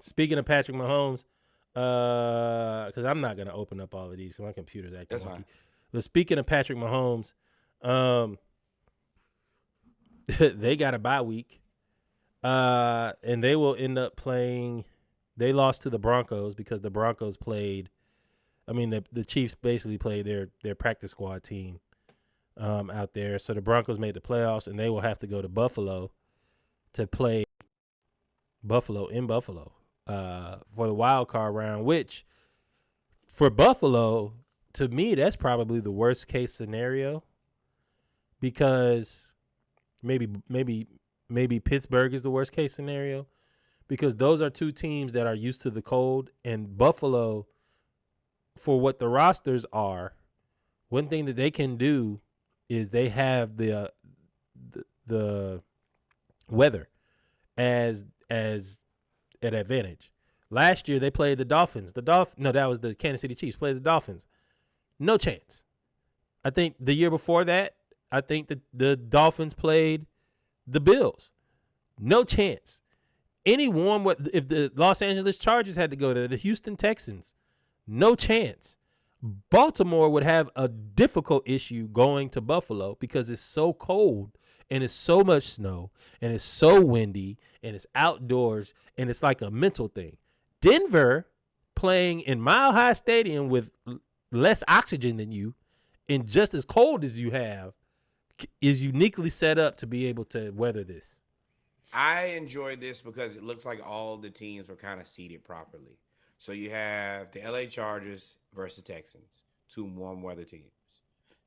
Speaking of Patrick Mahomes, because I'm not gonna open up all of these, so my computer's acting That's wonky. fine. But speaking of Patrick Mahomes, um, they got a bye week, and they will end up playing. They lost to the Broncos because the Broncos played. I mean, the Chiefs basically played their practice squad team out there. So the Broncos made the playoffs, and they will have to go to Buffalo to play Buffalo in Buffalo for the wild card round, which for Buffalo, to me, that's probably the worst case scenario because maybe Pittsburgh is the worst case scenario because those are two teams that are used to the cold, and Buffalo, for what the rosters are, one thing that they can do is they have the weather as an advantage. Last year they played the Dolphins. No, that was the Kansas City Chiefs played the Dolphins. No chance. I think the year before that, I think the Dolphins played the Bills. No chance. Any warm weather, if the Los Angeles Chargers had to go to the Houston Texans, no chance. Baltimore would have a difficult issue going to Buffalo because it's so cold and it's so much snow and it's so windy and it's outdoors and it's like a mental thing. Denver playing in Mile High Stadium with less oxygen than you and just as cold as you have is uniquely set up to be able to weather this. I enjoyed this because it looks like all the teams were kind of seated properly. So you have the LA Chargers versus Texans, two warm weather teams.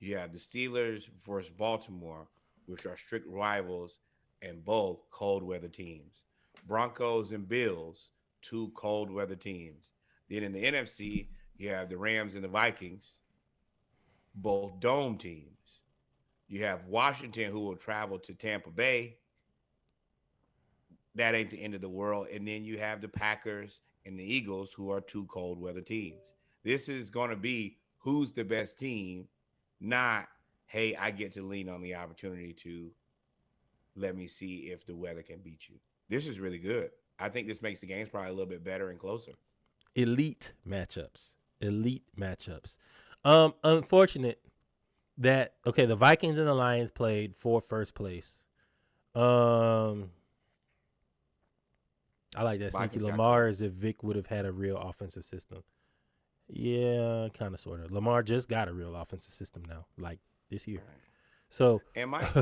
You have the Steelers versus Baltimore, which are strict rivals and both cold weather teams. Broncos and Bills, two cold weather teams. Then in the NFC, you have the Rams and the Vikings, both dome teams. You have Washington, who will travel to Tampa Bay. That ain't the end of the world. And then you have the Packers and the Eagles, who are two cold weather teams. This is going to be who's the best team, not, hey, I get to lean on the opportunity to let me see if the weather can beat you. This is really good. I think this makes the games probably a little bit better and closer. Elite matchups. Elite matchups. Unfortunate that the Vikings and the Lions played for first place. Um I like that sneaky Vikings got Lamar cooked. as if Vic would have had a real offensive system. Yeah, kind of sort of. Lamar just got a real offensive system now, like this year. Right. So And Mike.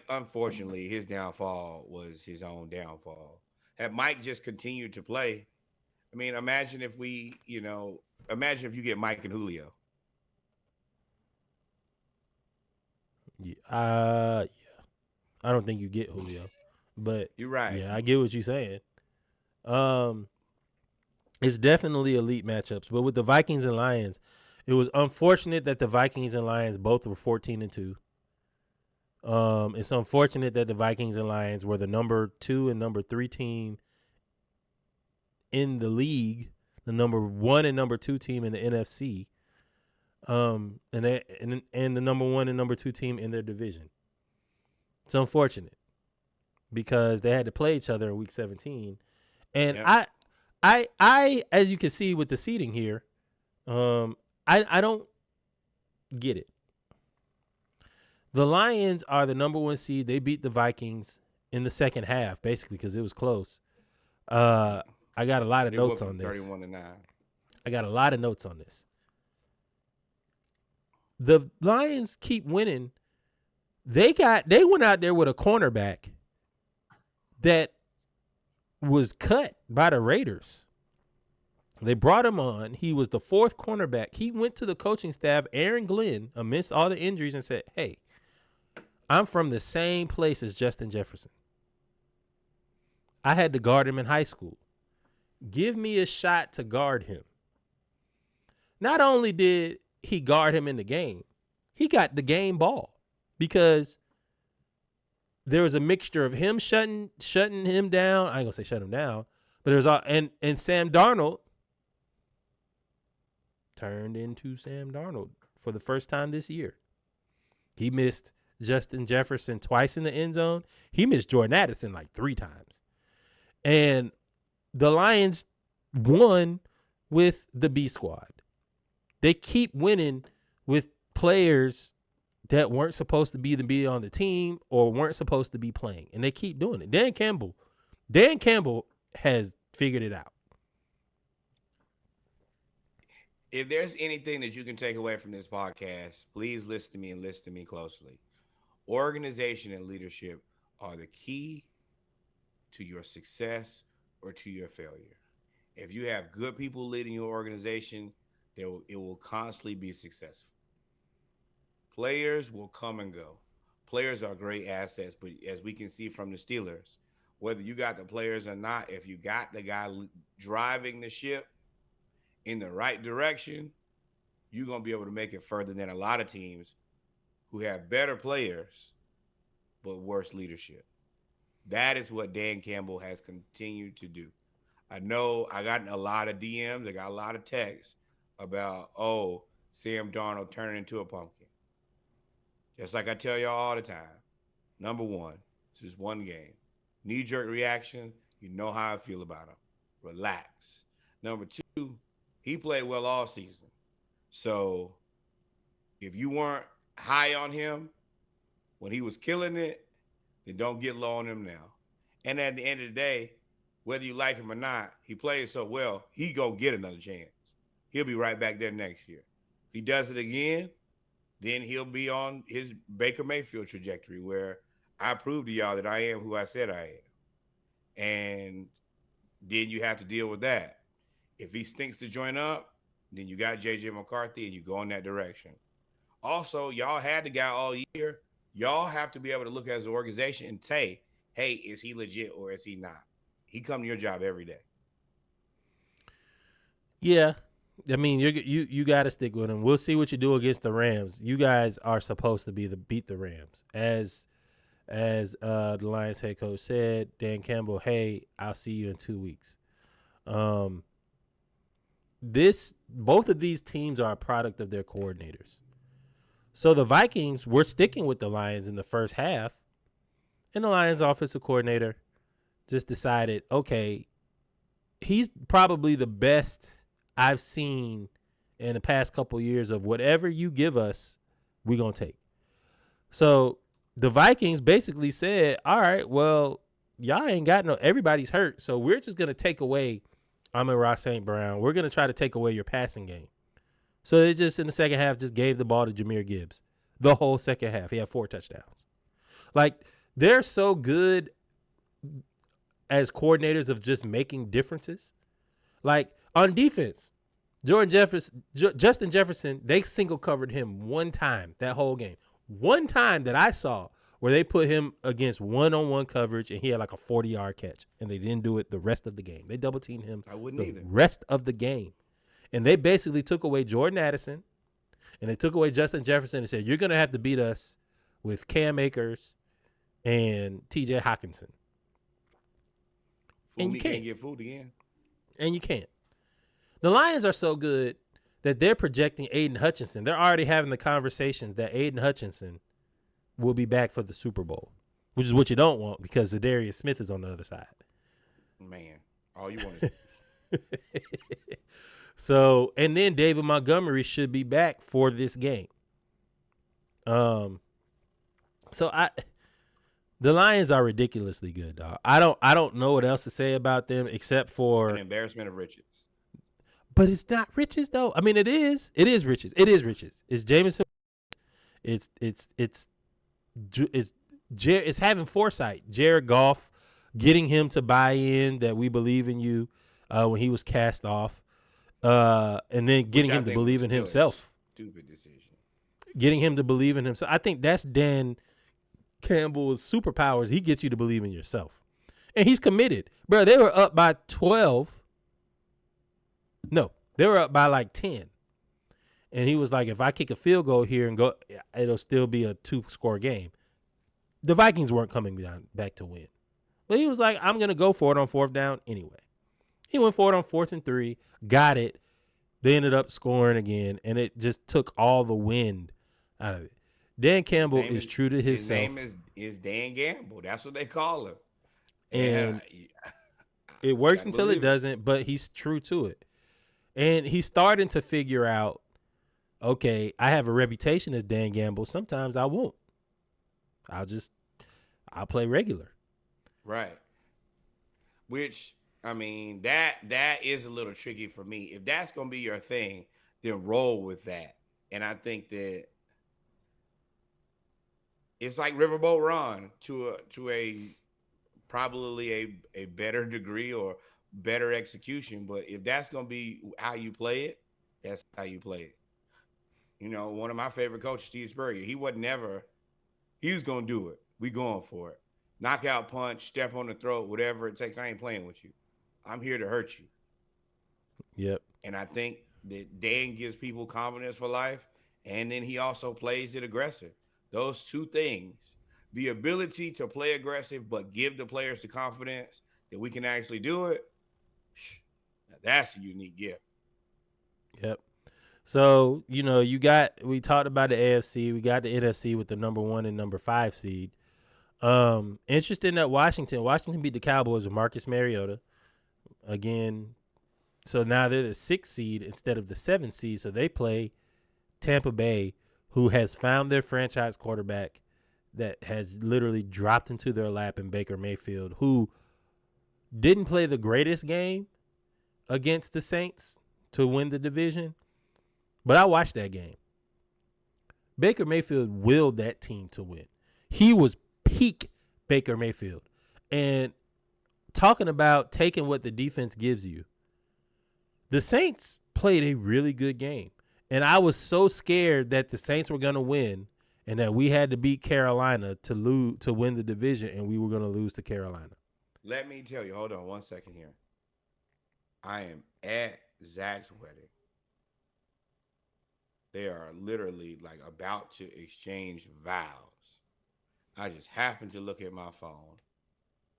Unfortunately, his downfall was his own downfall. Had Mike just continued to play, I mean, imagine if you get Mike and Julio. yeah, yeah. I don't think you get Julio, but You're right. yeah, I get what you're saying. Um, it's definitely elite matchups, but with the Vikings and Lions, it was unfortunate that the Vikings and Lions both were 14-2. It's unfortunate that the Vikings and Lions were the number 2 and number 3 team in the league, the number 1 and number 2 team in the NFC, and the number 1 and number 2 team in their division. It's unfortunate because they had to play each other in week 17, and Yep. I, as you can see with the seating here, I don't get it. The Lions are the number 1 seed. They beat the Vikings in the second half, basically, because it was close. I got a lot of They notes whooped on him this. 31-9. I got a lot of notes on this. The Lions keep winning. They went out there with a cornerback that was cut by the Raiders. They brought him on. He was the 4th cornerback. He went to the coaching staff, Aaron Glenn, amidst all the injuries, and said, "Hey, I'm from the same place as Justin Jefferson. I had to guard him in high school. Give me a shot to guard him." Not only did he guard him in the game, he got the game ball because there was a mixture of him shutting him down. I ain't gonna say shut him down, but there's and Sam Darnold turned into Sam Darnold for the first time this year. He missed Justin Jefferson twice in the end zone. He missed Jordan Addison like 3 times. And the Lions won with the B squad. They keep winning with players that weren't supposed to be on the team or weren't supposed to be playing. And they keep doing it. Dan Campbell has figured it out. If there's anything that you can take away from this podcast, please listen to me and listen to me closely. Organization and leadership are the key to your success or to your failure. If you have good people leading your organization, it will constantly be successful. Players will come and go. Players are great assets, but as we can see from the Steelers, whether you got the players or not, if you got the guy driving the ship in the right direction, you're going to be able to make it further than a lot of teams who have better players but worse leadership. That is what Dan Campbell has continued to do. I know I got a lot of DMs, I got a lot of texts about, oh, Sam Darnold turning into a pumpkin. Just like I tell y'all all the time, number one, this is one game. Knee-jerk reaction, you know how I feel about him. Relax. Number two, he played well all season. So if you weren't high on him when he was killing it, then don't get low on him now. And at the end of the day, whether you like him or not, he plays so well, he gonna get another chance. He'll be right back there next year. If he does it again, then he'll be on his Baker Mayfield trajectory where I prove to y'all that I am who I said I am. And then you have to deal with that. If he stinks to join up, then you got J.J. McCarthy and you go in that direction. Also, y'all had the guy all year. Y'all have to be able to look as an organization and say, hey, is he legit or is he not? He come to your job every day. Yeah. I mean, you got to stick with him. We'll see what you do against the Rams. You guys are supposed to beat the Rams. As the Lions head coach said, Dan Campbell, hey, I'll see you in 2 weeks. Both of these teams are a product of their coordinators. So the Vikings were sticking with the Lions in the first half, and the Lions offensive coordinator just decided, okay, he's probably the best I've seen in the past couple of years of whatever you give us, we're going to take. So the Vikings basically said, all right, well, y'all ain't got everybody's hurt, so we're just going to take away Amon-Ra St. Brown. We're going to try to take away your passing game. So they just, in the second half, just gave the ball to Jahmyr Gibbs. The whole second half. He had 4 touchdowns. Like, they're so good as coordinators of just making differences. Like, on defense, Justin Jefferson, they single covered him one time that whole game. One time that I saw where they put him against one-on-one coverage and he had like a 40-yard catch, and they didn't do it the rest of the game. They double-teamed him rest of the game. And they basically took away Jordan Addison, and they took away Justin Jefferson and said, you're going to have to beat us with Cam Akers and TJ Hawkinson. And you can't get fooled again. And you can't. The Lions are so good that they're projecting Aiden Hutchinson. They're already having the conversations that Aiden Hutchinson will be back for the Super Bowl, which is what you don't want because Zadarius Smith is on the other side. Man, all you want is So, and then David Montgomery should be back for this game. The Lions are ridiculously good, dog. I don't know what else to say about them except for an embarrassment of riches. But it's not riches though. I mean, it is. It is riches. It is riches. It's Jameson. It's having foresight. Jared Goff, getting him to buy in that we believe in you when he was cast off. And then getting him to believe in himself. Stupid decision. Getting him to believe in himself. I think that's Dan Campbell's superpowers. He gets you to believe in yourself. And he's committed. Bro, they were up by 12. No, they were up by like 10. And he was like, if I kick a field goal here and go, it'll still be a 2-score game. The Vikings weren't coming back to win. But he was like, I'm going to go for it on 4th down anyway. He went for it on 4th and 3, got it. They ended up scoring again, and it just took all the wind out of it. Dan Campbell is true to himself. His name is Dan Gamble. That's what they call him. And It You works gotta until it believe it. doesn't, but he's true to it. And he's starting to figure out, okay, I have a reputation as Dan Gamble. Sometimes I won't. I'll play regular. Right. Which I mean that is a little tricky for me. If that's gonna be your thing, then roll with that. And I think that it's like Riverboat Ron to a probably a better degree or better execution. But if that's gonna be how you play it, that's how you play it. One of my favorite coaches, Steve Spurrier, he wasn't never he was gonna do it. We going for it. Knockout punch, step on the throat, whatever it takes. I ain't playing with you. I'm here to hurt you. Yep. And I think that Dan gives people confidence for life. And then he also plays it aggressive. Those two things, the ability to play aggressive, but give the players the confidence that we can actually do it, that's a unique gift. Yep. So, we talked about the AFC. We got the NFC with the number 1 and number 5 seed. Interesting that Washington beat the Cowboys with Marcus Mariota. Again, so now they're the 6th seed instead of the 7th seed. So they play Tampa Bay, who has found their franchise quarterback that has literally dropped into their lap in Baker Mayfield, who didn't play the greatest game against the Saints to win the division. But I watched that game. Baker Mayfield willed that team to win. He was peak Baker Mayfield. And talking about taking what the defense gives you, the Saints played a really good game. And I was so scared that the Saints were going to win and that we had to beat Carolina to win the division, and we were going to lose to Carolina. Let me tell you, hold on 1 second here. I am at Zach's wedding. They are literally like about to exchange vows. I just happened to look at my phone,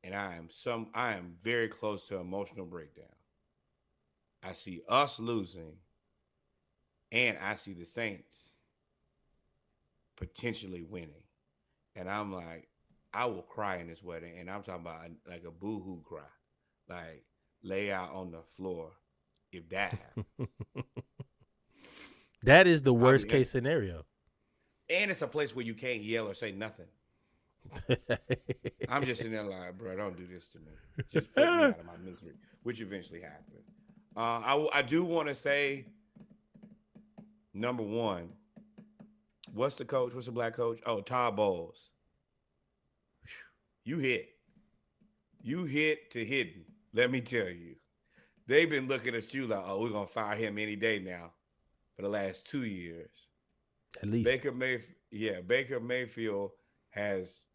and I am very close to emotional breakdown. I see us losing, and I see the Saints potentially winning. And I'm like, I will cry in this wedding, and I'm talking about like a boo-hoo cry. Like, lay out on the floor if that happens. That is the worst case scenario. And it's a place where you can't yell or say nothing. I'm just in there like, bro, don't do this to me. Just put me out of my misery, which eventually happened. I do want to say, number one, what's the coach? What's the black coach? Oh, Todd Bowles. You hit to hidden. Let me tell you. They've been looking at you like, oh, we're going to fire him any day now for the last 2 years. At least. Baker Mayfield has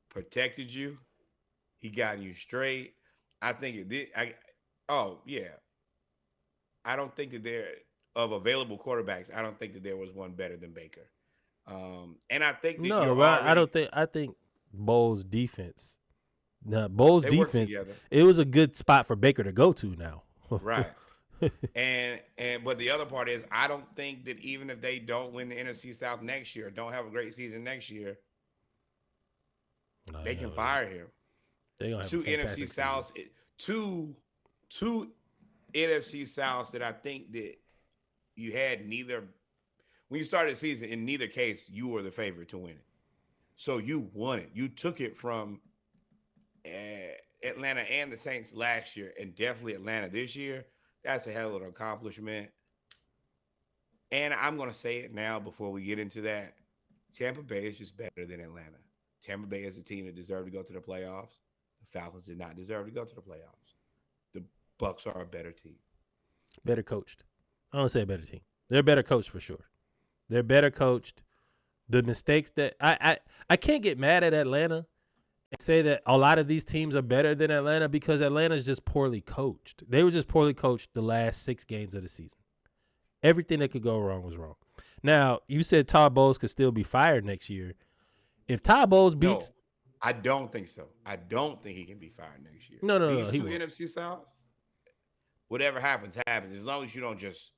protected you. He got you straight. I think it did. I don't think that of available quarterbacks, I don't think that there was one better than Baker. And I think that I think Bowles' defense. Now, Bowles' defense, it was a good spot for Baker to go to now. Right. But the other part is, I don't think that even if they don't win the NFC South next year, don't have a great season next year, they can fire him. They gonna have two NFC Souths, two NFC Souths that I think that you had neither. When you started the season, in neither case, you were the favorite to win it. So you won it. You took it from Atlanta and the Saints last year, and definitely Atlanta this year. That's a hell of an accomplishment. And I'm going to say it now before we get into that. Tampa Bay is just better than Atlanta. Tampa Bay is a team that deserved to go to the playoffs. The Falcons did not deserve to go to the playoffs. The Bucs are a better team. Better coached. I don't say a better team. They're better coached for sure. They're better coached. The mistakes that I can't get mad at Atlanta and say that a lot of these teams are better than Atlanta because Atlanta's just poorly coached. They were just poorly coached the last 6 games of the season. Everything that could go wrong was wrong. Now, you said Todd Bowles could still be fired next year. If Todd Bowles beats... No, I don't think so. I don't think he can be fired next year. No. These two NFC Souths, whatever happens, happens. As long as you don't just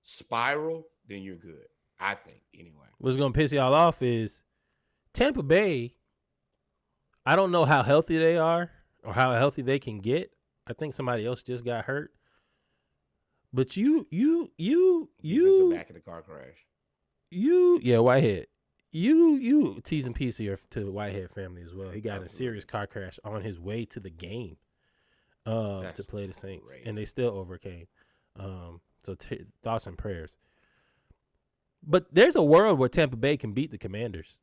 spiral, then you're good. I think, anyway. What's going to piss y'all off is Tampa Bay, I don't know how healthy they are or how healthy they can get. I think somebody else just got hurt. But you back in the car crash. Whitehead. You T's and P's here to the Whitehead family as well. He got in a serious car crash on his way to the game to play the Saints, and they still overcame. So thoughts and prayers. But there's a world where Tampa Bay can beat the Commanders.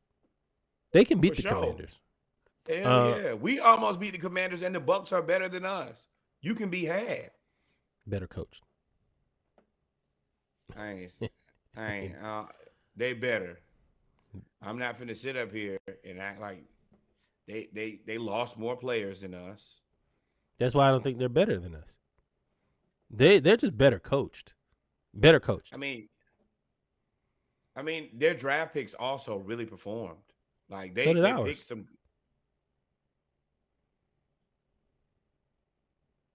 They can beat the Commanders. Hell yeah. We almost beat the Commanders, and the Bucs are better than us. You can be had. Better coached. I ain't. They better. I'm not finna sit up here and act like they lost more players than us. That's why I don't think they're better than us. They're just better coached. Better coached. I mean, their draft picks also really performed. Like they picked some.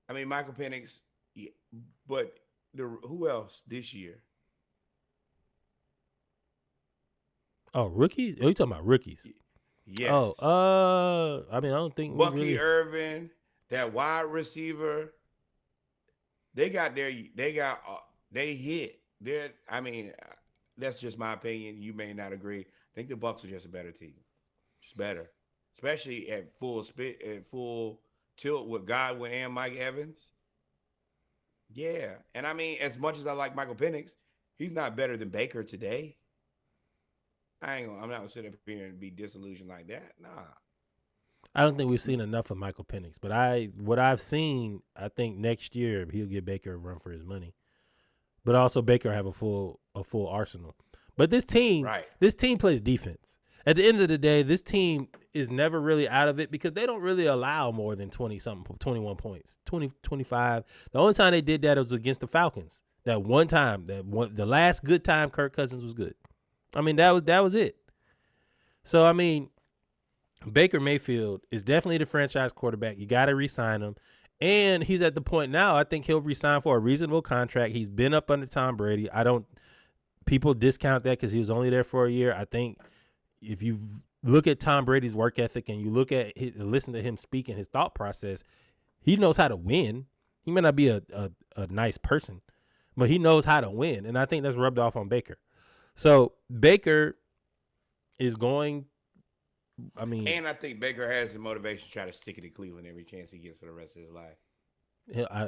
I mean, Michael Penix, but who else this year? Oh, rookies? Are you talking about rookies? Yes. Oh, I mean, I don't think Bucky Irvin, that wide receiver. They hit. I mean, that's just my opinion. You may not agree. I think the Bucs are just a better team. Just better. Especially at full tilt with Godwin and Mike Evans. Yeah. And I mean, as much as I like Michael Penix, he's not better than Baker today. I'm not gonna sit up here and be disillusioned like that. Nah. I don't think we've seen enough of Michael Penix, but what I've seen, I think next year he'll give Baker a run for his money. But also Baker have a full arsenal. But this team plays defense. At the end of the day, this team is never really out of it because they don't really allow more than 21 points, 20, 25. The only time they did that was against the Falcons. That one time, the last good time Kirk Cousins was good. I mean, that was it. So, I mean, Baker Mayfield is definitely the franchise quarterback. You got to re-sign him. And he's at the point now, I think he'll re-sign for a reasonable contract. He's been up under Tom Brady. People discount that because he was only there for a year. I think if you look at Tom Brady's work ethic and you listen to him speak and his thought process, he knows how to win. He may not be a nice person, but he knows how to win. And I think that's rubbed off on Baker. So Baker is going, and I think Baker has the motivation to try to stick it to Cleveland every chance he gets for the rest of his life.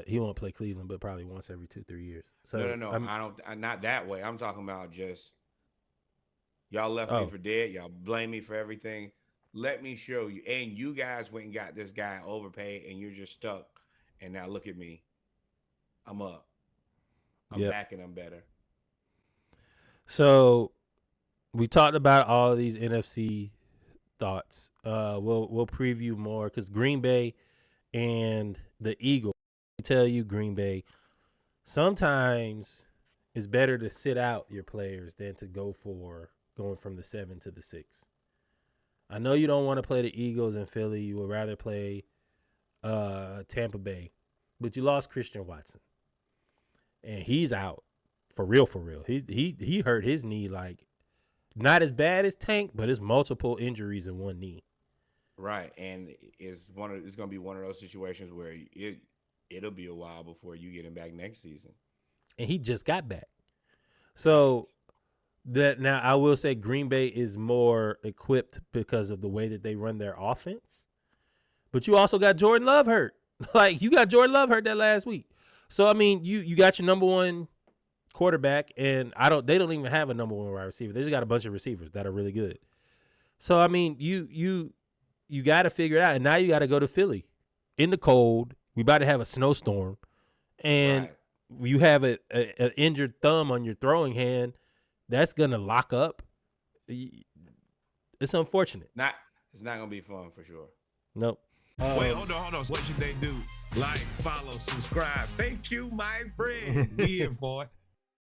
He won't play Cleveland, but probably once every 2-3 years. So no. I'm not that way. I'm talking about just y'all left me for dead. Y'all blame me for everything. Let me show you. And you guys went and got this guy overpaid, and you're just stuck. And now look at me. I'm up. I'm back, and I'm better. So we talked about all of these NFC thoughts. We'll preview more because Green Bay and the Eagles. I tell you, Green Bay, sometimes it's better to sit out your players than to go for going from the 7 to the 6. I know you don't want to play the Eagles in Philly. You would rather play Tampa Bay, but you lost Christian Watson, and he's out for real. He hurt his knee, like not as bad as Tank, but it's multiple injuries in one knee. Right, and it's going to be one of those situations where it'll be a while before you get him back next season. And he just got back. So that now I will say Green Bay is more equipped because of the way that they run their offense. But you also got Jordan Love hurt. Like you got Jordan Love hurt that last week. So I mean, you got your number one quarterback, and they don't even have a number one wide receiver. They just got a bunch of receivers that are really good. So I mean, you got to figure it out, and now you got to go to Philly in the cold. We about to have a snowstorm, and you have an injured thumb on your throwing hand. That's gonna lock up. It's unfortunate. It's not gonna be fun for sure. Nope. Wait, hold on. What should they do? Like, follow, subscribe. Thank you, my friend. We in for it.